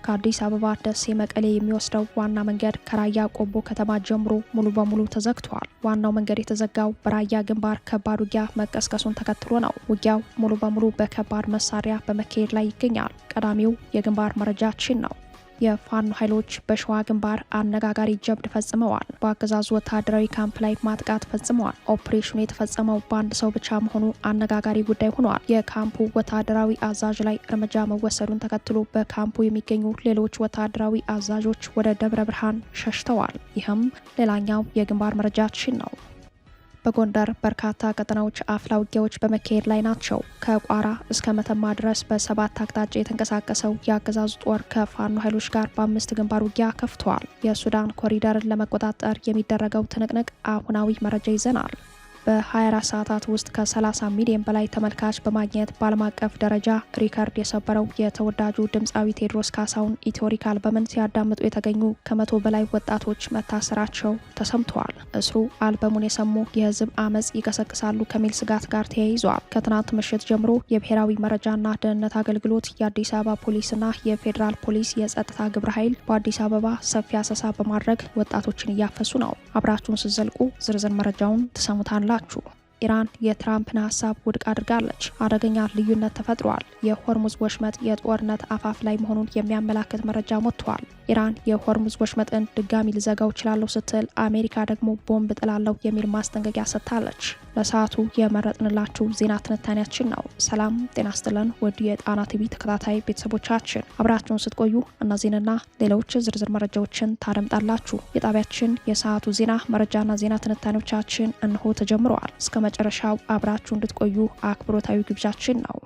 ከአዲስ አበባ ደሴ መቀሌ የሚወስደው ዋና መንገድ ከራያ ቆቦ ከተማ ጀምሮ ሙሉ በሙሉ ተዘግቷል። ዋናው መንገድ የተዘጋው በራያ ግንባር ከባድ ውጊያ መቀስቀሱን ተከትሎ ነው። ውጊያው ሙሉ በሙሉ በከባድ መሳሪያ በመካሄድ ላይ ይገኛል። ቀዳሚው የግንባር መረጃችን ነው። የፋኖ ኃይሎች በሸዋ ግንባር አነጋጋሪ ጀብድ ፈጽመዋል። በአገዛዙ ወታደራዊ ካምፕ ላይ ማጥቃት ፈጽመዋል። ኦፕሬሽኑ የተፈጸመው በአንድ ሰው ብቻ መሆኑ አነጋጋሪ ጉዳይ ሆኗል። የካምፑ ወታደራዊ አዛዥ ላይ እርምጃ መወሰዱን ተከትሎ በካምፑ የሚገኙ ሌሎች ወታደራዊ አዛዦች ወደ ደብረ ብርሃን ሸሽተዋል። ይህም ሌላኛው የግንባር መረጃችን ነው። በጎንደር በርካታ ቀጠናዎች አፍላ ውጊያዎች በመካሄድ ላይ ናቸው። ከቋራ እስከ መተማ ድረስ በ7 አቅጣጫ የተንቀሳቀሰው የአገዛዙ ጦር ከፋኖ ኃይሎች ጋር በ5 ግንባር ውጊያ ከፍተዋል። የሱዳን ኮሪደርን ለመቆጣጠር የሚደረገው ትንቅንቅ አሁናዊ መረጃ ይዘናል። በ24 ሰዓታት ውስጥ ከ30 ሚሊዮን በላይ ተመልካች በማግኘት በዓለም አቀፍ ደረጃ ሪከርድ የሰበረው የተወዳጁ ድምፃዊ ቴዎድሮስ ካሳሁን ኢትዮሪክ አልበምን ሲያዳምጡ የተገኙ ከ100 በላይ ወጣቶች መታሰራቸው ተሰምተዋል። እስሩ አልበሙን የሰሙ የህዝብ አመፅ ይቀሰቅሳሉ ከሚል ስጋት ጋር ተያይዟል። ከትናንት ምሽት ጀምሮ የብሔራዊ መረጃና ደህንነት አገልግሎት፣ የአዲስ አበባ ፖሊስና የፌዴራል ፖሊስ የጸጥታ ግብረ ኃይል በአዲስ አበባ ሰፊ አሰሳ በማድረግ ወጣቶችን እያፈሱ ነው። አብራችሁን ስትዘልቁ ዝርዝር መረጃውን ትሰሙታላችሁ። ኢራን የትራምፕን ሀሳብ ውድቅ አድርጋለች። አደገኛ ልዩነት ተፈጥሯል። የሆርሙዝ ወሽመጥ የጦርነት አፋፍ ላይ መሆኑን የሚያመላክት መረጃ ወጥቷል። ኢራን የሆርሙዝ ወሽመጥን ድጋሚ ልዘጋው እችላለሁ ስትል፣ አሜሪካ ደግሞ ቦምብ ጥላለሁ የሚል ማስጠንቀቂያ ሰጥታለች። ለሰዓቱ የመረጥንላችሁ ዜና ትንታኔያችን ነው። ሰላም ጤና ይስጥልን ውድ የጣና ቲቪ ተከታታይ ቤተሰቦቻችን፣ አብራችሁን ስትቆዩ እነዚህንና ሌሎች ዝርዝር መረጃዎችን ታደምጣላችሁ። የጣቢያችን የሰዓቱ ዜና መረጃና ዜና ትንታኔዎቻችን እንሆ ተጀምረዋል። እስከ መጨረሻው አብራችሁ እንድትቆዩ አክብሮታዊ ግብዣችን ነው።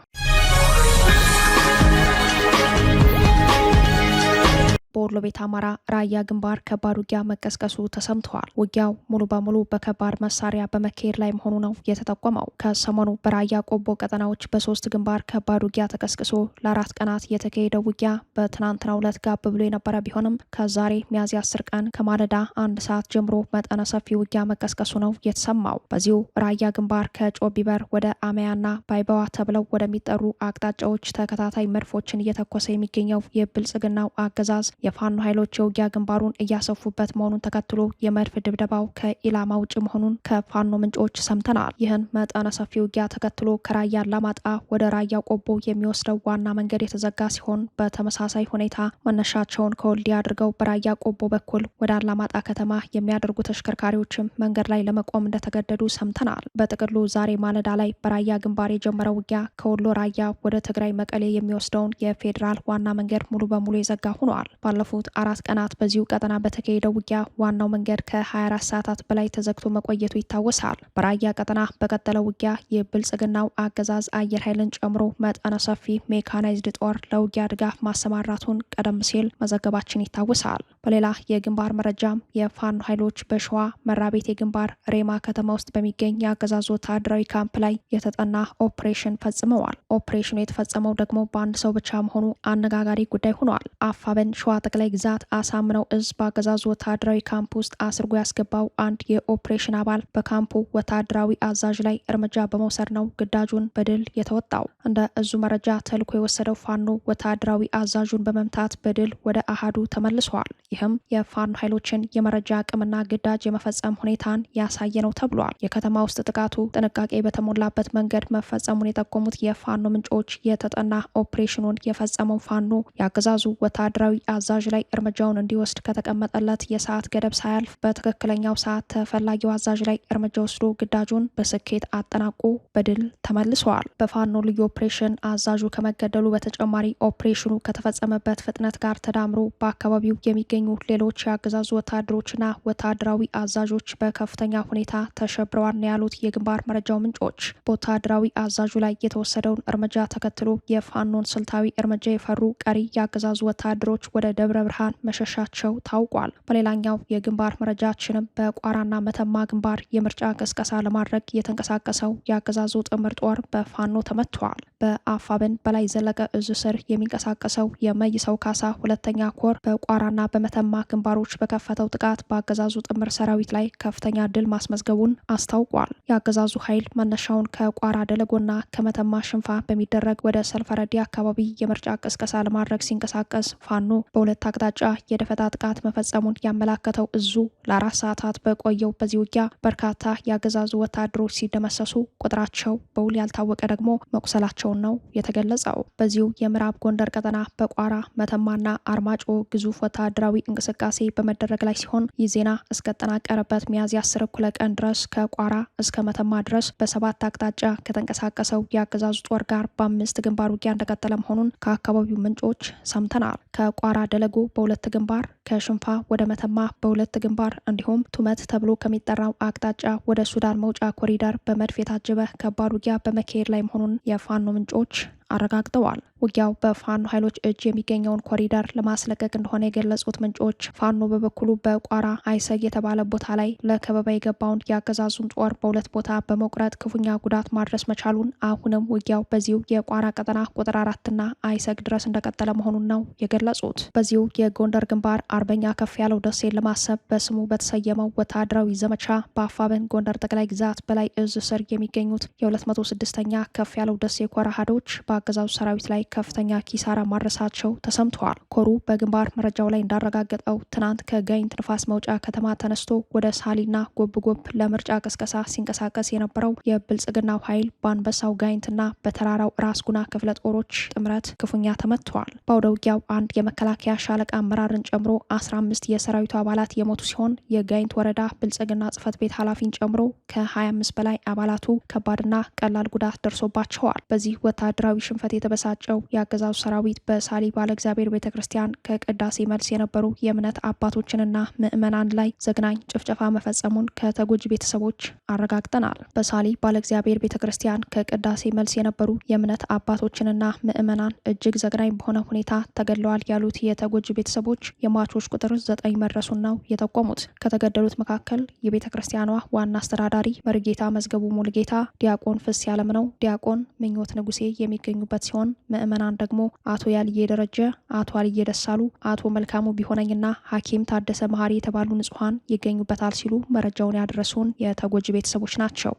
በወሎ ቤት አማራ ራያ ግንባር ከባድ ውጊያ መቀስቀሱ ተሰምተዋል። ውጊያው ሙሉ በሙሉ በከባድ መሳሪያ በመካሄድ ላይ መሆኑ ነው የተጠቆመው። ከሰሞኑ በራያ ቆቦ ቀጠናዎች በ3 ግንባር ከባድ ውጊያ ተቀስቅሶ ለ4 ቀናት የተካሄደው ውጊያ በትናንትናው ዕለት ጋብ ብሎ የነበረ ቢሆንም ከዛሬ ሚያዝያ 10 ቀን ከማለዳ 1 ሰዓት ጀምሮ መጠነ ሰፊ ውጊያ መቀስቀሱ ነው የተሰማው። በዚሁ ራያ ግንባር ከጮቢበር ወደ አመያና ባይበዋ ተብለው ወደሚጠሩ አቅጣጫዎች ተከታታይ መድፎችን እየተኮሰ የሚገኘው የብልጽግናው አገዛዝ የፋኖ ኃይሎች የውጊያ ግንባሩን እያሰፉበት መሆኑን ተከትሎ የመድፍ ድብደባው ከኢላማ ውጭ መሆኑን ከፋኖ ምንጮች ሰምተናል። ይህን መጠነ ሰፊ ውጊያ ተከትሎ ከራያ አላማጣ ወደ ራያ ቆቦ የሚወስደው ዋና መንገድ የተዘጋ ሲሆን፣ በተመሳሳይ ሁኔታ መነሻቸውን ከወልዲያ አድርገው በራያ ቆቦ በኩል ወደ አላማጣ ከተማ የሚያደርጉ ተሽከርካሪዎችም መንገድ ላይ ለመቆም እንደተገደዱ ሰምተናል። በጥቅሉ ዛሬ ማለዳ ላይ በራያ ግንባር የጀመረው ውጊያ ከወሎ ራያ ወደ ትግራይ መቀሌ የሚወስደውን የፌዴራል ዋና መንገድ ሙሉ በሙሉ የዘጋ ሆኗል። ባለፉት 4 ቀናት በዚሁ ቀጠና በተካሄደው ውጊያ ዋናው መንገድ ከ24 ሰዓታት በላይ ተዘግቶ መቆየቱ ይታወሳል። በራያ ቀጠና በቀጠለው ውጊያ የብልጽግናው አገዛዝ አየር ኃይልን ጨምሮ መጠነ ሰፊ ሜካናይዝድ ጦር ለውጊያ ድጋፍ ማሰማራቱን ቀደም ሲል መዘገባችን ይታወሳል። በሌላ የግንባር መረጃም የፋኖ ኃይሎች በሸዋ መራቤቴ ግንባር ሬማ ከተማ ውስጥ በሚገኝ የአገዛዙ ወታደራዊ ካምፕ ላይ የተጠና ኦፕሬሽን ፈጽመዋል። ኦፕሬሽኑ የተፈጸመው ደግሞ በአንድ ሰው ብቻ መሆኑ አነጋጋሪ ጉዳይ ሆኗል። አፋበን ሸዋ ጠቅላይ ግዛት አሳምነው እዝ በአገዛዙ ወታደራዊ ካምፕ ውስጥ አስርጎ ያስገባው አንድ የኦፕሬሽን አባል በካምፑ ወታደራዊ አዛዥ ላይ እርምጃ በመውሰድ ነው ግዳጁን በድል የተወጣው። እንደ እዙ መረጃ ተልኮ የወሰደው ፋኖ ወታደራዊ አዛዡን በመምታት በድል ወደ አሃዱ ተመልሷል። ይህም የፋኖ ኃይሎችን የመረጃ አቅምና ግዳጅ የመፈጸም ሁኔታን ያሳየ ነው ተብሏል። የከተማ ውስጥ ጥቃቱ ጥንቃቄ በተሞላበት መንገድ መፈጸሙን የጠቆሙት የፋኖ ምንጮች የተጠና ኦፕሬሽኑን የፈጸመው ፋኖ የአገዛዙ ወታደራዊ አዛዥ ላይ እርምጃውን እንዲወስድ ከተቀመጠለት የሰዓት ገደብ ሳያልፍ በትክክለኛው ሰዓት ተፈላጊው አዛዥ ላይ እርምጃ ወስዶ ግዳጁን በስኬት አጠናቆ በድል ተመልሰዋል። በፋኖ ልዩ ኦፕሬሽን አዛዡ ከመገደሉ በተጨማሪ ኦፕሬሽኑ ከተፈጸመበት ፍጥነት ጋር ተዳምሮ በአካባቢው የሚገኙ ሌሎች የአገዛዙ ወታደሮችና ወታደራዊ አዛዦች በከፍተኛ ሁኔታ ተሸብረዋል ነው ያሉት የግንባር መረጃው ምንጮች። በወታደራዊ አዛዡ ላይ የተወሰደውን እርምጃ ተከትሎ የፋኖን ስልታዊ እርምጃ የፈሩ ቀሪ የአገዛዙ ወታደሮች ወደ ደብረ ደብረ ብርሃን መሸሻቸው ታውቋል። በሌላኛው የግንባር መረጃችንም በቋራና መተማ ግንባር የምርጫ ቅስቀሳ ለማድረግ የተንቀሳቀሰው የአገዛዙ ጥምር ጦር በፋኖ ተመቷል። በአፋብን በላይ ዘለቀ እዝ ስር የሚንቀሳቀሰው የመይሰው ካሳ ሁለተኛ ኮር በቋራና በመተማ ግንባሮች በከፈተው ጥቃት በአገዛዙ ጥምር ሰራዊት ላይ ከፍተኛ ድል ማስመዝገቡን አስታውቋል። የአገዛዙ ኃይል መነሻውን ከቋራ ደለጎና ከመተማ ሽንፋ በሚደረግ ወደ ሰልፈረዲ አካባቢ የምርጫ ቅስቀሳ ለማድረግ ሲንቀሳቀስ ፋኖ በሁለት አቅጣጫ የደፈጣ ጥቃት መፈጸሙን ያመላከተው እዙ ለ4 ሰዓታት በቆየው በዚህ ውጊያ በርካታ የአገዛዙ ወታደሮች ሲደመሰሱ ቁጥራቸው በውል ያልታወቀ ደግሞ መቁሰላቸውን ነው የተገለጸው። በዚሁ የምዕራብ ጎንደር ቀጠና በቋራ መተማና አርማጮ ግዙፍ ወታደራዊ እንቅስቃሴ በመደረግ ላይ ሲሆን ይህ ዜና እስከተጠናቀረበት ሚያዝያ 10 እኩለ ቀን ድረስ ከቋራ እስከ መተማ ድረስ በ7 አቅጣጫ ከተንቀሳቀሰው የአገዛዙ ጦር ጋር በ5 ግንባር ውጊያ እንደቀጠለ መሆኑን ከአካባቢው ምንጮች ሰምተናል። ከቋራ ደለጎ በ2 ግንባር፣ ከሽንፋ ወደ መተማ በ2 ግንባር እንዲሁም ቱመት ተብሎ ከሚጠራው አቅጣጫ ወደ ሱዳን መውጫ ኮሪደር በመድፍ የታጀበ ከባድ ውጊያ በመካሄድ ላይ መሆኑን የፋኖ ምንጮች አረጋግጠዋል። ውጊያው በፋኖ ኃይሎች እጅ የሚገኘውን ኮሪደር ለማስለቀቅ እንደሆነ የገለጹት ምንጮች ፋኖ በበኩሉ በቋራ አይሰግ የተባለ ቦታ ላይ ለከበባ የገባውን የአገዛዙን ጦር በ2 ቦታ በመቁረጥ ክፉኛ ጉዳት ማድረስ መቻሉን፣ አሁንም ውጊያው በዚሁ የቋራ ቀጠና ቁጥር 4ና አይሰግ ድረስ እንደቀጠለ መሆኑን ነው የገለጹት። በዚሁ የጎንደር ግንባር አርበኛ ከፍ ያለው ደሴን ለማሰብ በስሙ በተሰየመው ወታደራዊ ዘመቻ በአፋብን ጎንደር ጠቅላይ ግዛት በላይ እዝ ስር የሚገኙት የ206ኛ ከፍ ያለው ደሴ ኮር አሃዶች በአገዛዙ ሰራዊት ላይ ከፍተኛ ኪሳራ ማድረሳቸው ተሰምተዋል። ኮሩ በግንባር መረጃው ላይ እንዳረጋገጠው ትናንት ከጋይንት ንፋስ መውጫ ከተማ ተነስቶ ወደ ሳሊና ጎብጎብ ለምርጫ ቅስቀሳ ሲንቀሳቀስ የነበረው የብልጽግናው ኃይል በአንበሳው ጋይንትና በተራራው ራስ ጉና ክፍለ ጦሮች ጥምረት ክፉኛ ተመትተዋል። በአውደ ውጊያው አንድ የመከላከያ ሻለቃ አመራርን ጨምሮ 15 የሰራዊቱ አባላት የሞቱ ሲሆን የጋይንት ወረዳ ብልጽግና ጽሕፈት ቤት ኃላፊን ጨምሮ ከ25 በላይ አባላቱ ከባድና ቀላል ጉዳት ደርሶባቸዋል። በዚህ ወታደራዊ ሽንፈት የተበሳጨው የአገዛዙ ሰራዊት በሳሊ ባለ እግዚአብሔር ቤተክርስቲያን ከቅዳሴ መልስ የነበሩ የእምነት አባቶችንና ምዕመናን ላይ ዘግናኝ ጭፍጨፋ መፈጸሙን ከተጎጂ ቤተሰቦች አረጋግጠናል። በሳሊ ባለ እግዚአብሔር ቤተክርስቲያን ከቅዳሴ መልስ የነበሩ የእምነት አባቶችንና ምዕመናን እጅግ ዘግናኝ በሆነ ሁኔታ ተገድለዋል ያሉት የተጎጂ ቤተሰቦች የሟቾች ቁጥር 9 መድረሱን ነው የጠቆሙት። ከተገደሉት መካከል የቤተክርስቲያኗ ዋና አስተዳዳሪ መርጌታ መዝገቡ ሙልጌታ፣ ዲያቆን ፍስ ያለምነው፣ ዲያቆን ምኞት ንጉሴ የሚገኙበት ሲሆን ምዕመናን ደግሞ አቶ ያልዬ ደረጀ፣ አቶ አልዬ ደሳሉ፣ አቶ መልካሙ ቢሆነኝና ሐኪም ታደሰ መሀሪ የተባሉ ንጹሐን ይገኙበታል ሲሉ መረጃውን ያደረሱን የተጎጂ ቤተሰቦች ናቸው።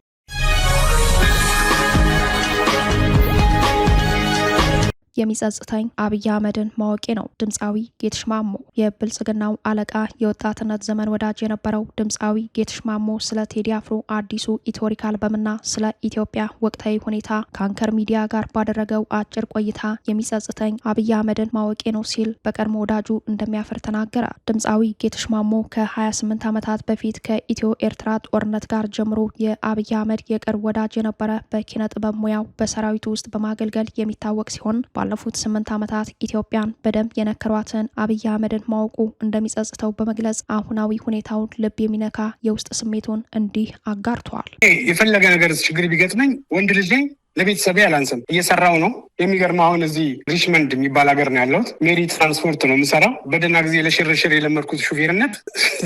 የሚጸጽተኝ አብይ አህመድን ማወቄ ነው። ድምፃዊ ጌትሽ ማሞ። የብልጽግናው አለቃ የወጣትነት ዘመን ወዳጅ የነበረው ድምፃዊ ጌትሽ ማሞ ስለ ቴዲ አፍሮ አዲሱ ኢትዮሪክ አልበምና ስለ ኢትዮጵያ ወቅታዊ ሁኔታ ከአንከር ሚዲያ ጋር ባደረገው አጭር ቆይታ የሚጸጽተኝ አብይ አህመድን ማወቄ ነው ሲል በቀድሞ ወዳጁ እንደሚያፍር ተናገረ። ድምፃዊ ጌትሽ ማሞ ከ28 ዓመታት በፊት ከኢትዮ ኤርትራ ጦርነት ጋር ጀምሮ የአብይ አህመድ የቅርብ ወዳጅ የነበረ በኪነ ጥበብ ሙያው በሰራዊቱ ውስጥ በማገልገል የሚታወቅ ሲሆን ባለፉት 8 ዓመታት ኢትዮጵያን በደንብ የነከሯትን አብይ አህመድን ማወቁ እንደሚጸጽተው በመግለጽ አሁናዊ ሁኔታውን ልብ የሚነካ የውስጥ ስሜቱን እንዲህ አጋርቷል። የፈለገ ነገር ችግር ቢገጥመኝ ወንድ ልጅ ነኝ፣ ለቤተሰቤ አላንስም፣ እየሰራው ነው። የሚገርመው አሁን እዚህ ሪችመንድ የሚባል ሀገር ነው ያለሁት። ሜሪ ትራንስፖርት ነው የምሰራው። በደህና ጊዜ ለሽርሽር የለመድኩት ሹፌርነት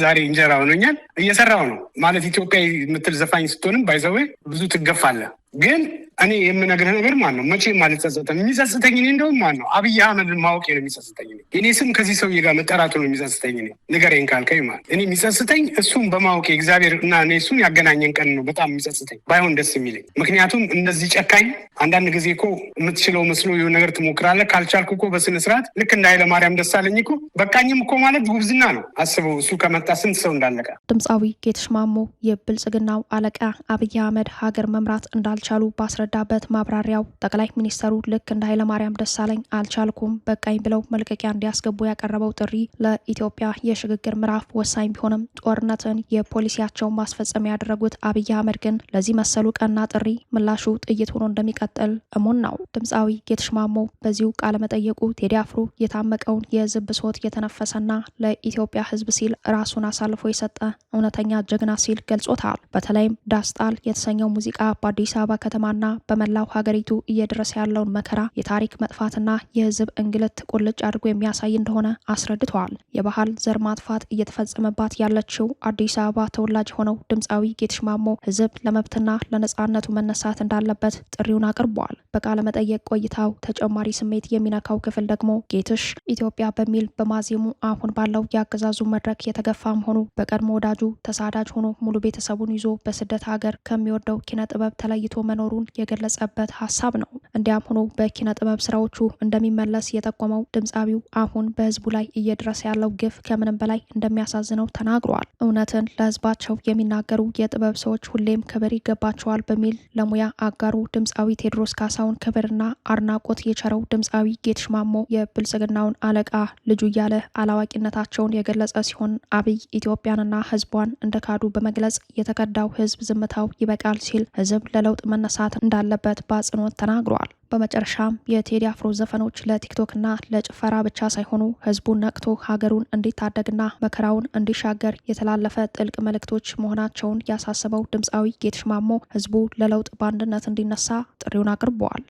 ዛሬ እንጀራ ሆኖኛል። እየሰራው ነው ማለት ኢትዮጵያ የምትል ዘፋኝ ስትሆንም ባይዘዌ ብዙ ትገፋለህ። ግን እኔ የምነግርህ ነገር ማን ነው መቼም አልጸጸትም። የሚጸጽተኝ እኔ እንደውም ማን ነው አብይ አህመድን ማወቄ ነው የሚጸጽተኝ። የኔ ስም ከዚህ ሰውዬ ጋር መጠራቱ ነው የሚጸጽተኝ። ንገረኝ ካልከኝ ማለት እኔ የሚጸጽተኝ እሱም በማወቄ እግዚአብሔር እና እኔ እሱን ያገናኘን ቀን ነው በጣም የሚጸጽተኝ። ባይሆን ደስ የሚለኝ ምክንያቱም እንደዚህ ጨካኝ አንዳንድ ጊዜ እኮ የምትችለው መስሎ የሆነ ነገር ትሞክራለህ። ካልቻልክ እኮ በስነ ስርዓት ልክ እንደ ኃይለማርያም ደሳለኝ እኮ በቃኝም እኮ ማለት ጉብዝና ነው። አስበው እሱ ከመጣ ስንት ሰው እንዳለቀ። ድምፃዊ ጌትሽ ማሞ የብልጽግናው አለቃ አብይ አህመድ ሀገር መምራት እንዳልቻሉ ባስረዳበት ማብራሪያው ጠቅላይ ሚኒስተሩ ልክ እንደ ኃይለማርያም ደሳለኝ አልቻልኩም በቃኝ ብለው መልቀቂያ እንዲያስገቡ ያቀረበው ጥሪ ለኢትዮጵያ የሽግግር ምዕራፍ ወሳኝ ቢሆንም ጦርነትን የፖሊሲያቸው ማስፈጸሚያ ያደረጉት አብይ አህመድ ግን ለዚህ መሰሉ ቀና ጥሪ ምላሹ ጥይት ሆኖ እንደሚቀጥል እሙን ነው። ድምፃዊ ጌትሽ ማሞ በዚሁ ቃለ መጠየቁ ቴዲ አፍሮ የታመቀውን የህዝብ ብሶት የተነፈሰና ለኢትዮጵያ ህዝብ ሲል ራሱን አሳልፎ የሰጠ እውነተኛ ጀግና ሲል ገልጾታል። በተለይም ዳስጣል የተሰኘው ሙዚቃ በአዲስ አበባ ከተማና በመላው ሀገሪቱ እየደረሰ ያለውን መከራ፣ የታሪክ መጥፋትና የህዝብ እንግልት ቁልጭ አድርጎ የሚያሳይ እንደሆነ አስረድተዋል። የባህል ዘር ማጥፋት እየተፈጸመባት ያለችው አዲስ አበባ ተወላጅ የሆነው ድምፃዊ ጌትሽ ማሞ ህዝብ ለመብትና ለነጻነቱ መነሳት እንዳለበት ጥሪውን አቅርበዋል። በቃለ መጠየቅ ቆይታው ተጨማሪ ስሜት የሚነካው ክፍል ደግሞ ጌትሽ ኢትዮጵያ በሚል በማዜሙ አሁን ባለው የአገዛዙ መድረክ የተገፋ መሆኑ፣ በቀድሞ ወዳጁ ተሳዳጅ ሆኖ ሙሉ ቤተሰቡን ይዞ በስደት ሀገር ከሚወደው ኪነ ጥበብ ተለይቶ መኖሩን የገለጸበት ሀሳብ ነው። እንዲያም ሆኖ በኪነ ጥበብ ስራዎቹ እንደሚመለስ የጠቆመው ድምፃዊው አሁን በህዝቡ ላይ እየደረሰ ያለው ግፍ ከምንም በላይ እንደሚያሳዝነው ተናግሯል። እውነትን ለህዝባቸው የሚናገሩ የጥበብ ሰዎች ሁሌም ክብር ይገባቸዋል በሚል ለሙያ አጋሩ ድምፃዊ ቴዎድሮስ ካሳሁን ክብርና አድናቆት የቸረው ድምፃዊ ጌትሽ ማሞ የብልጽግናውን አለቃ ልጁ እያለ አላዋቂነታቸውን የገለጸ ሲሆን አብይ ኢትዮጵያንና ህዝቧን እንደካዱ በመግለጽ የተከዳው ህዝብ ዝምታው ይበቃል ሲል ህዝብ ለለውጥ መነሳት እንዳለበት በአጽንኦት ተናግሯል። በመጨረሻም የቴዲ አፍሮ ዘፈኖች ለቲክቶክና ለጭፈራ ብቻ ሳይሆኑ ህዝቡን ነቅቶ ሀገሩን እንዲታደግና መከራውን እንዲሻገር የተላለፈ ጥልቅ መልእክቶች መሆናቸውን ያሳሰበው ድምፃዊ ጌትሽ ማሞ ህዝቡ ለለውጥ በአንድነት እንዲነሳ ጥሪውን አቅርበዋል።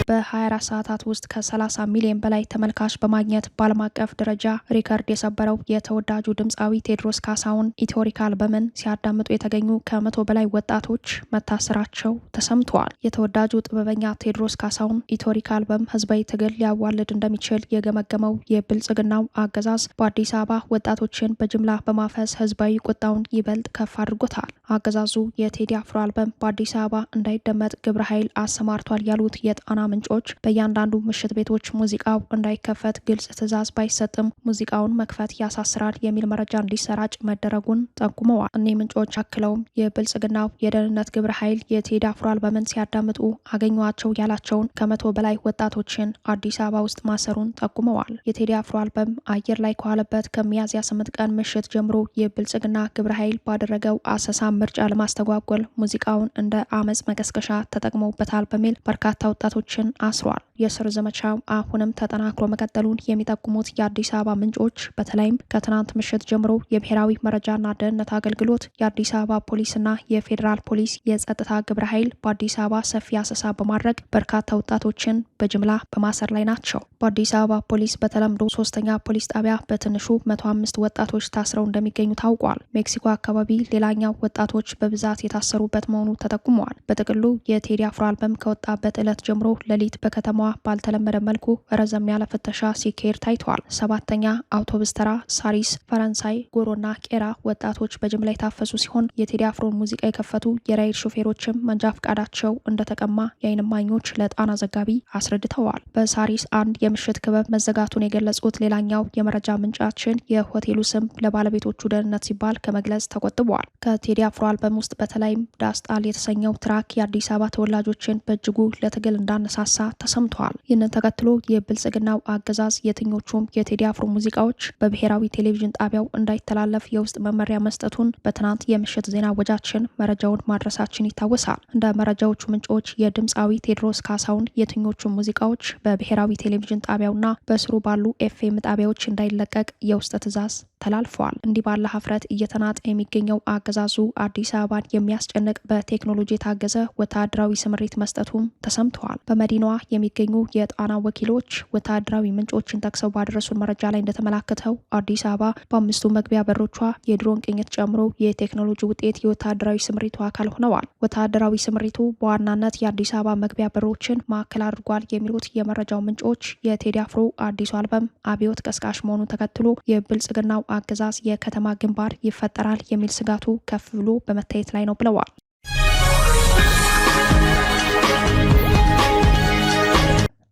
በ24 ሰዓታት ውስጥ ከ30 ሚሊዮን በላይ ተመልካች በማግኘት በዓለም አቀፍ ደረጃ ሪከርድ የሰበረው የተወዳጁ ድምፃዊ ቴዎድሮስ ካሳሁን ኢትዮሪካ አልበምን ሲያዳምጡ የተገኙ ከ100 በላይ ወጣቶች መታሰራቸው ተሰምተዋል። የተወዳጁ ጥበበኛ ቴዎድሮስ ካሳሁን ኢትዮሪካ አልበም ህዝባዊ ትግል ሊያዋልድ እንደሚችል የገመገመው የብልጽግናው አገዛዝ በአዲስ አበባ ወጣቶችን በጅምላ በማፈስ ህዝባዊ ቁጣውን ይበልጥ ከፍ አድርጎታል። አገዛዙ የቴዲ አፍሮ አልበም በአዲስ አበባ እንዳይደመጥ ግብረ ኃይል አሰማርቷል ያሉት የጣና ምንጮች በእያንዳንዱ ምሽት ቤቶች ሙዚቃው እንዳይከፈት ግልጽ ትዕዛዝ ባይሰጥም ሙዚቃውን መክፈት ያሳስራል የሚል መረጃ እንዲሰራጭ መደረጉን ጠቁመዋል። እኒህ ምንጮች አክለውም የብልጽግናው የደህንነት ግብረ ኃይል የቴዲ አፍሮ አልበምን ሲያዳምጡ አገኟቸው ያላቸውን ከ100 በላይ ወጣቶችን አዲስ አበባ ውስጥ ማሰሩን ጠቁመዋል። የቴዲ አፍሮ አልበም አየር ላይ ከዋለበት ከሚያዝያ 8 ቀን ምሽት ጀምሮ የብልጽግና ግብረ ኃይል ባደረገው አሰሳ ምርጫ ለማስተጓጎል ሙዚቃውን እንደ አመጽ መቀስቀሻ ተጠቅመውበታል በሚል በርካታ ወጣቶችን አስሯል። የስር ዘመቻው አሁንም ተጠናክሮ መቀጠሉን የሚጠቁሙት የአዲስ አበባ ምንጮች በተለይም ከትናንት ምሽት ጀምሮ የብሔራዊ መረጃና ደህንነት አገልግሎት፣ የአዲስ አበባ ፖሊስና የፌዴራል ፖሊስ የጸጥታ ግብረ ኃይል በአዲስ አበባ ሰፊ አሰሳ በማድረግ በርካታ ወጣቶችን በጅምላ በማሰር ላይ ናቸው። በአዲስ አበባ ፖሊስ በተለምዶ 3ኛ ፖሊስ ጣቢያ በትንሹ 105 ወጣቶች ታስረው እንደሚገኙ ታውቋል። ሜክሲኮ አካባቢ ሌላኛው ወጣቶች በብዛት የታሰሩበት መሆኑ ተጠቁመዋል። በጥቅሉ የቴዲ አፍሮ አልበም ከወጣበት ዕለት ጀምሮ ሌሊት በከተማዋ ባልተለመደ መልኩ ረዘም ያለ ፍተሻ ሲካሄድ ታይቷል። 7ኛ አውቶቡስ ተራ፣ ሳሪስ፣ ፈረንሳይ፣ ጎሮና ቄራ ወጣቶች በጅምላ የታፈሱ ሲሆን የቴዲ አፍሮን ሙዚቃ የከፈቱ የራይድ ሾፌሮችም መንጃ ፈቃዳቸው እንደተቀማ የዓይን እማኞች ለጣና ዘጋቢ አስረድተዋል። በሳሪስ አንድ የምሽት ክበብ መዘጋቱን የገለጹት ሌላኛው የመረጃ ምንጫችን የሆቴሉ ስም ለባለቤቶቹ ደህንነት ሲባል ከመግለጽ ተቆጥበዋል። ከቴዲ አፍሮ አልበም ውስጥ በተለይም ዳስጣል የተሰኘው ትራክ የአዲስ አበባ ተወላጆችን በእጅጉ ለትግል እንዳነሳሳ ተሰምተዋል። ይህንን ተከትሎ የብልጽግናው አገዛዝ የትኞቹም የቴዲ አፍሮ ሙዚቃዎች በብሔራዊ ቴሌቪዥን ጣቢያው እንዳይተላለፍ የውስጥ መመሪያ መስጠቱን በትናንት የምሽት ዜና ወጃችን መረጃውን ማድረሳችን ይታወሳል። እንደ መረጃዎቹ ምንጮች የድምፃዊ ቴዎድሮስ ካሳሁን የትኞቹ ሙዚቃዎች በብሔራዊ ቴሌቪዥን ጣቢያውና በስሩ ባሉ ኤፍኤም ጣቢያዎች እንዳይለቀቅ የውስጥ ትዕዛዝ ተላልፈዋል። እንዲህ ባለ ሀፍረት እየተናጠ የሚገኘው አገዛዙ አዲስ አበባን የሚያስጨንቅ በቴክኖሎጂ የታገዘ ወታደራዊ ስምሪት መስጠቱም ተሰምተዋል። በመዲናዋ የሚገኙ የጣና ወኪሎች ወታደራዊ ምንጮችን ጠቅሰው ባደረሱን መረጃ ላይ እንደተመላከተው አዲስ አበባ በ5ቱ መግቢያ በሮቿ የድሮን ቅኝት ጨምሮ የቴክኖሎጂ ውጤት የወታደራዊ ስምሪቱ አካል ሆነዋል። ወታደራዊ ስምሪቱ በዋናነት የአዲስ አበባ መግቢያ በሮችን ማዕከል አድርጓል የሚሉት የመረጃው ምንጮች የቴዲ አፍሮ አዲሱ አልበም አብዮት ቀስቃሽ መሆኑን ተከትሎ የብልጽግናው አገዛዝ የከተማ ግንባር ይፈጠራል የሚል ስጋቱ ከፍ ብሎ በመታየት ላይ ነው ብለዋል።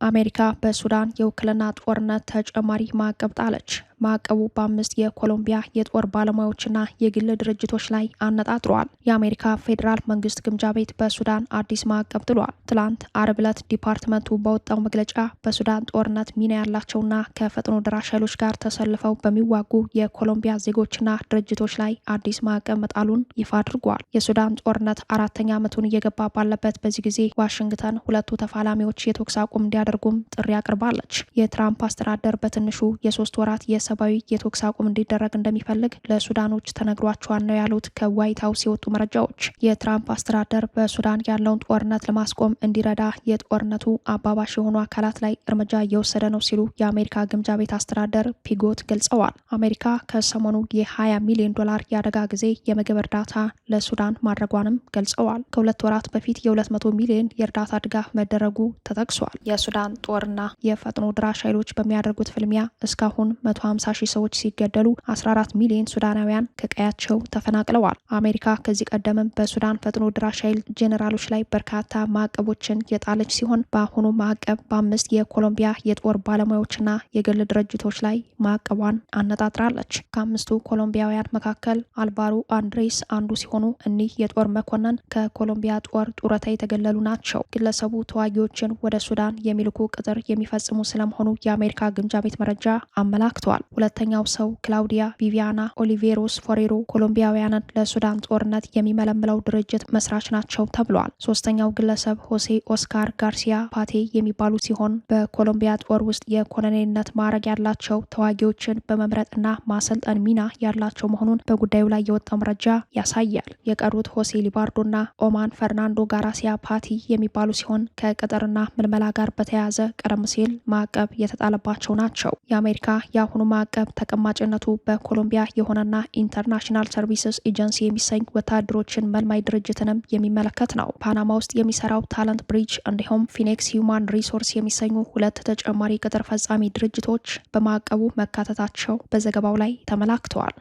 አሜሪካ በሱዳን የውክልና ጦርነት ተጨማሪ ማዕቀብ ጣለች። ማዕቀቡ በ5 የኮሎምቢያ የጦር ባለሙያዎችና የግል ድርጅቶች ላይ አነጣጥሯል። የአሜሪካ ፌዴራል መንግስት ግምጃ ቤት በሱዳን አዲስ ማዕቀብ ጥሏል። ትላንት አርብ ዕለት ዲፓርትመንቱ ባወጣው መግለጫ በሱዳን ጦርነት ሚና ያላቸውና ከፈጥኖ ደራሽ ኃይሎች ጋር ተሰልፈው በሚዋጉ የኮሎምቢያ ዜጎችና ድርጅቶች ላይ አዲስ ማዕቀብ መጣሉን ይፋ አድርጓል። የሱዳን ጦርነት 4ኛ ዓመቱን እየገባ ባለበት በዚህ ጊዜ ዋሽንግተን ሁለቱ ተፋላሚዎች የተኩስ አቁም እንዲያደርጉም ጥሪ አቅርባለች። የትራምፕ አስተዳደር በትንሹ የ3 ወራት ግለሰባዊ የተኩስ አቁም እንዲደረግ እንደሚፈልግ ለሱዳኖች ተነግሯቸዋል ነው ያሉት ከዋይት ሀውስ የወጡ መረጃዎች። የትራምፕ አስተዳደር በሱዳን ያለውን ጦርነት ለማስቆም እንዲረዳ የጦርነቱ አባባሽ የሆኑ አካላት ላይ እርምጃ እየወሰደ ነው ሲሉ የአሜሪካ ግምጃ ቤት አስተዳደር ፒጎት ገልጸዋል። አሜሪካ ከሰሞኑ የ$20 ሚሊዮን የአደጋ ጊዜ የምግብ እርዳታ ለሱዳን ማድረጓንም ገልጸዋል። ከ2 ወራት በፊት የ200 ሚሊዮን የእርዳታ ድጋፍ መደረጉ ተጠቅሷል። የሱዳን ጦርና የፈጥኖ ድራሽ ኃይሎች በሚያደርጉት ፍልሚያ እስካሁን 150 ሺህ ሰዎች ሲገደሉ 14 ሚሊዮን ሱዳናውያን ከቀያቸው ተፈናቅለዋል። አሜሪካ ከዚህ ቀደምም በሱዳን ፈጥኖ ድራሽ ኃይል ጄኔራሎች ላይ በርካታ ማዕቀቦችን የጣለች ሲሆን በአሁኑ ማዕቀብ በ5 የኮሎምቢያ የጦር ባለሙያዎችና የግል ድርጅቶች ላይ ማዕቀቧን አነጣጥራለች። ከ5ቱ ኮሎምቢያውያን መካከል አልቫሮ አንድሬስ አንዱ ሲሆኑ እኒህ የጦር መኮንን ከኮሎምቢያ ጦር ጡረታ የተገለሉ ናቸው። ግለሰቡ ተዋጊዎችን ወደ ሱዳን የሚልኩ ቅጥር የሚፈጽሙ ስለመሆኑ የአሜሪካ ግምጃ ቤት መረጃ አመላክተዋል። ሁለተኛው ሰው ክላውዲያ ቪቪያና ኦሊቬሮስ ፎሬሮ ኮሎምቢያውያንን ለሱዳን ጦርነት የሚመለምለው ድርጅት መስራች ናቸው ተብሏል። ሶስተኛው ግለሰብ ሆሴ ኦስካር ጋርሲያ ፓቴ የሚባሉ ሲሆን በኮሎምቢያ ጦር ውስጥ የኮሎኔልነት ማዕረግ ያላቸው ተዋጊዎችን በመምረጥና ማሰልጠን ሚና ያላቸው መሆኑን በጉዳዩ ላይ የወጣው መረጃ ያሳያል። የቀሩት ሆሴ ሊባርዶና ኦማን ፈርናንዶ ጋራሲያ ፓቲ የሚባሉ ሲሆን ከቅጥርና ምልመላ ጋር በተያያዘ ቀደም ሲል ማዕቀብ የተጣለባቸው ናቸው። የአሜሪካ የአሁኑ ማዕቀብ ተቀማጭነቱ በኮሎምቢያ የሆነና ኢንተርናሽናል ሰርቪስስ ኤጀንሲ የሚሰኝ ወታደሮችን መልማይ ድርጅትንም የሚመለከት ነው። ፓናማ ውስጥ የሚሰራው ታለንት ብሪጅ እንዲሁም ፊኔክስ ሂውማን ሪሶርስ የሚሰኙ 2 ተጨማሪ ቅጥር ፈጻሚ ድርጅቶች በማዕቀቡ መካተታቸው በዘገባው ላይ ተመላክተዋል።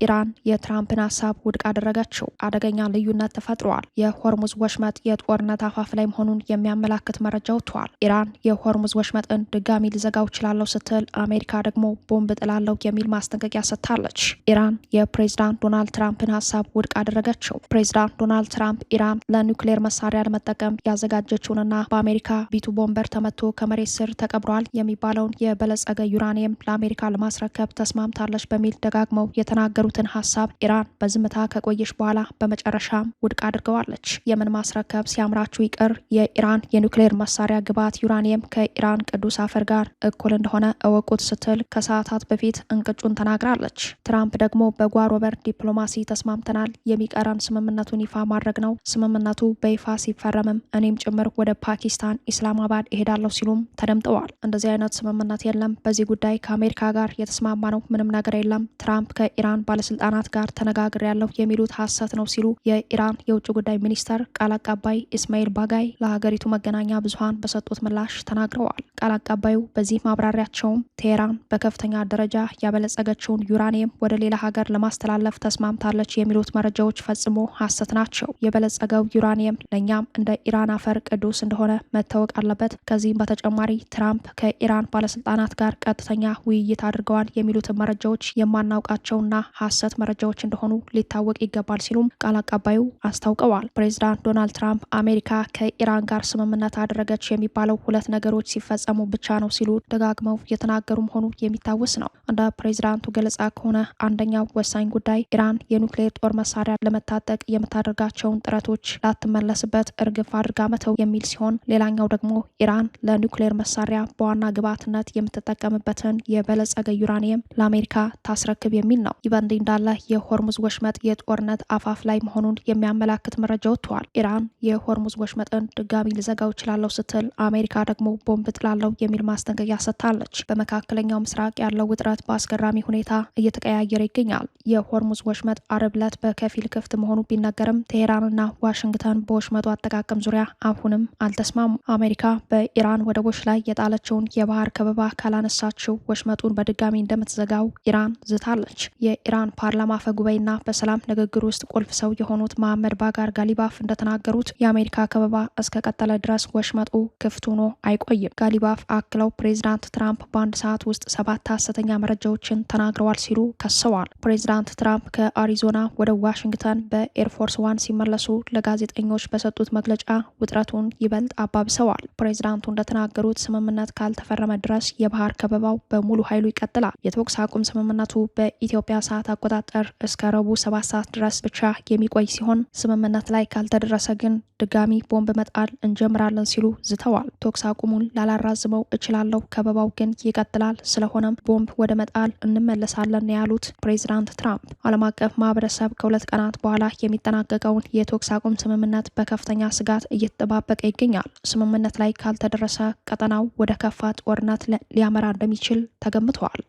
ኢራን የትራምፕን ሀሳብ ውድቅ አደረገችው። አደገኛ ልዩነት ተፈጥሯል። የሆርሙዝ ወሽመጥ የጦርነት አፋፍ ላይ መሆኑን የሚያመላክት መረጃ ወጥቷል። ኢራን የሆርሙዝ ወሽመጥን ድጋሚ ልዘጋው እችላለሁ ስትል፣ አሜሪካ ደግሞ ቦምብ ጥላለሁ የሚል ማስጠንቀቂያ ሰጥታለች። ኢራን የፕሬዝዳንት ዶናልድ ትራምፕን ሀሳብ ውድቅ አደረገችው። ፕሬዝዳንት ዶናልድ ትራምፕ ኢራን ለኒውክሌር መሳሪያ ለመጠቀም ያዘጋጀችውንና በአሜሪካ ቢቱ ቦምበር ተመቶ ከመሬት ስር ተቀብሯል የሚባለውን የበለጸገ ዩራኒየም ለአሜሪካ ለማስረከብ ተስማምታለች በሚል ደጋግመው የተናገሩትን ሀሳብ ኢራን በዝምታ ከቆየች በኋላ በመጨረሻም ውድቅ አድርገዋለች። የምን ማስረከብ ሲያምራችሁ ይቅር፣ የኢራን የኒውክሌር መሳሪያ ግብዓት ዩራኒየም ከኢራን ቅዱስ አፈር ጋር እኩል እንደሆነ እወቁት ስትል ከሰዓታት በፊት እንቅጩን ተናግራለች። ትራምፕ ደግሞ በጓሮ በር ዲፕሎማሲ ተስማምተናል፣ የሚቀረን ስምምነቱን ይፋ ማድረግ ነው። ስምምነቱ በይፋ ሲፈረምም እኔም ጭምር ወደ ፓኪስታን ኢስላማባድ እሄዳለሁ ሲሉም ተደምጠዋል። እንደዚህ አይነት ስምምነት የለም፣ በዚህ ጉዳይ ከአሜሪካ ጋር የተስማማ ነው ምንም ነገር የለም፣ ትራምፕ ከኢራን ባለስልጣናት ጋር ተነጋግሬያለሁ የሚሉት ሐሰት ነው ሲሉ የኢራን የውጭ ጉዳይ ሚኒስተር ቃል አቀባይ ኢስማኤል ባጋይ ለሀገሪቱ መገናኛ ብዙሃን በሰጡት ምላሽ ተናግረዋል። ቃል አቀባዩ በዚህ ማብራሪያቸውም ቴሄራን በከፍተኛ ደረጃ ያበለጸገችውን ዩራኒየም ወደ ሌላ ሀገር ለማስተላለፍ ተስማምታለች የሚሉት መረጃዎች ፈጽሞ ሐሰት ናቸው። የበለጸገው ዩራኒየም ለእኛም እንደ ኢራን አፈር ቅዱስ እንደሆነ መታወቅ አለበት። ከዚህም በተጨማሪ ትራምፕ ከኢራን ባለስልጣናት ጋር ቀጥተኛ ውይይት አድርገዋል የሚሉትን መረጃዎች የማናውቃቸውና ሐሰት መረጃዎች እንደሆኑ ሊታወቅ ይገባል ሲሉም ቃል አቀባዩ አስታውቀዋል። ፕሬዝዳንት ዶናልድ ትራምፕ አሜሪካ ከኢራን ጋር ስምምነት አደረገች የሚባለው 2 ነገሮች ሲፈጸሙ ብቻ ነው ሲሉ ደጋግመው የተናገሩ መሆኑ የሚታወስ ነው። እንደ ፕሬዝዳንቱ ገለጻ ከሆነ አንደኛው ወሳኝ ጉዳይ ኢራን የኒውክሌር ጦር መሳሪያ ለመታጠቅ የምታደርጋቸውን ጥረቶች ላትመለስበት እርግፍ አድርጋ መተው የሚል ሲሆን፣ ሌላኛው ደግሞ ኢራን ለኒውክሌር መሳሪያ በዋና ግብዓትነት የምትጠቀምበትን የበለጸገ ዩራኒየም ለአሜሪካ ታስረክብ የሚል ነው። በእንዲህ እንዳለ የሆርሙዝ ወሽመጥ የጦርነት አፋፍ ላይ መሆኑን የሚያመላክት መረጃ ወጥቷል። ኢራን የሆርሙዝ ወሽመጥን ድጋሚ ልዘጋው እችላለሁ ስትል፣ አሜሪካ ደግሞ ቦምብ ጥላለሁ የሚል ማስጠንቀቂያ ሰጥታለች። በመካከለኛው ምስራቅ ያለው ውጥረት በአስገራሚ ሁኔታ እየተቀያየረ ይገኛል። የሆርሙዝ ወሽመጥ አርብ ዕለት በከፊል ክፍት መሆኑ ቢነገርም ቴሄራንና ዋሽንግተን በወሽመጡ አጠቃቀም ዙሪያ አሁንም አልተስማሙ። አሜሪካ በኢራን ወደቦች ላይ የጣለችውን የባህር ከበባ ካላነሳችው ወሽመጡን በድጋሚ እንደምትዘጋው ኢራን ዝታለች። የኢራን ፓርላማ አፈ ጉባኤና በሰላም ንግግር ውስጥ ቁልፍ ሰው የሆኑት መሐመድ ባጋር ጋሊባፍ እንደተናገሩት የአሜሪካ ከበባ እስከ ቀጠለ ድረስ ወሽመጡ ክፍት ሆኖ አይቆይም። ጋሊባፍ አክለው ፕሬዝዳንት ትራምፕ በአንድ ሰዓት ውስጥ 7 ሐሰተኛ መረጃዎችን ተናግረዋል ሲሉ ከሰዋል። ፕሬዝዳንት ትራምፕ ከአሪዞና ወደ ዋሽንግተን በኤርፎርስ ዋን ሲመለሱ ለጋዜጠኞች በሰጡት መግለጫ ውጥረቱን ይበልጥ አባብሰዋል። ፕሬዝዳንቱ እንደተናገሩት ስምምነት ካልተፈረመ ድረስ የባህር ከበባው በሙሉ ኃይሉ ይቀጥላል። የተኩስ አቁም ስምምነቱ በኢትዮጵያ ሰዓት አቆጣጠር እስከ ረቡዕ 7 ሰዓት ድረስ ብቻ የሚቆይ ሲሆን ስምምነት ላይ ካልተደረሰ ግን ድጋሚ ቦምብ መጣል እንጀምራለን ሲሉ ዝተዋል። ተኩስ አቁሙን ላላራዝመው እችላለሁ፣ ከበባው ግን ይቀጥላል፣ ስለሆነም ቦምብ ወደ መጣል እንመለሳለን ያሉት ፕሬዚዳንት ትራምፕ ዓለም አቀፍ ማህበረሰብ ከ2 ቀናት በኋላ የሚጠናቀቀውን የተኩስ አቁም ስምምነት በከፍተኛ ስጋት እየተጠባበቀ ይገኛል። ስምምነት ላይ ካልተደረሰ ቀጠናው ወደ ከፋ ጦርነት ሊያመራ እንደሚችል ተገምተዋል።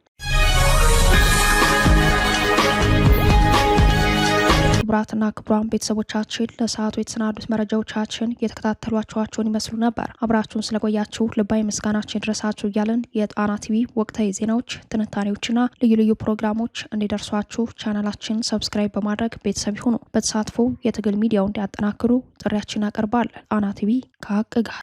ክቡራትና ክቡራን ቤተሰቦቻችን ለሰዓቱ የተሰናዱት መረጃዎቻችን የተከታተሏቸዋቸውን ይመስሉ ነበር። አብራችሁን ስለቆያችሁ ልባዊ ምስጋናችን ድረሳችሁ እያለን የጣና ቲቪ ወቅታዊ ዜናዎች፣ ትንታኔዎችና ልዩ ልዩ ፕሮግራሞች እንዲደርሷችሁ ቻናላችን ሰብስክራይብ በማድረግ ቤተሰብ ይሁኑ። በተሳትፎ የትግል ሚዲያው እንዲያጠናክሩ ጥሪያችን ያቀርባል። ጣና ቲቪ ከሀቅ ጋር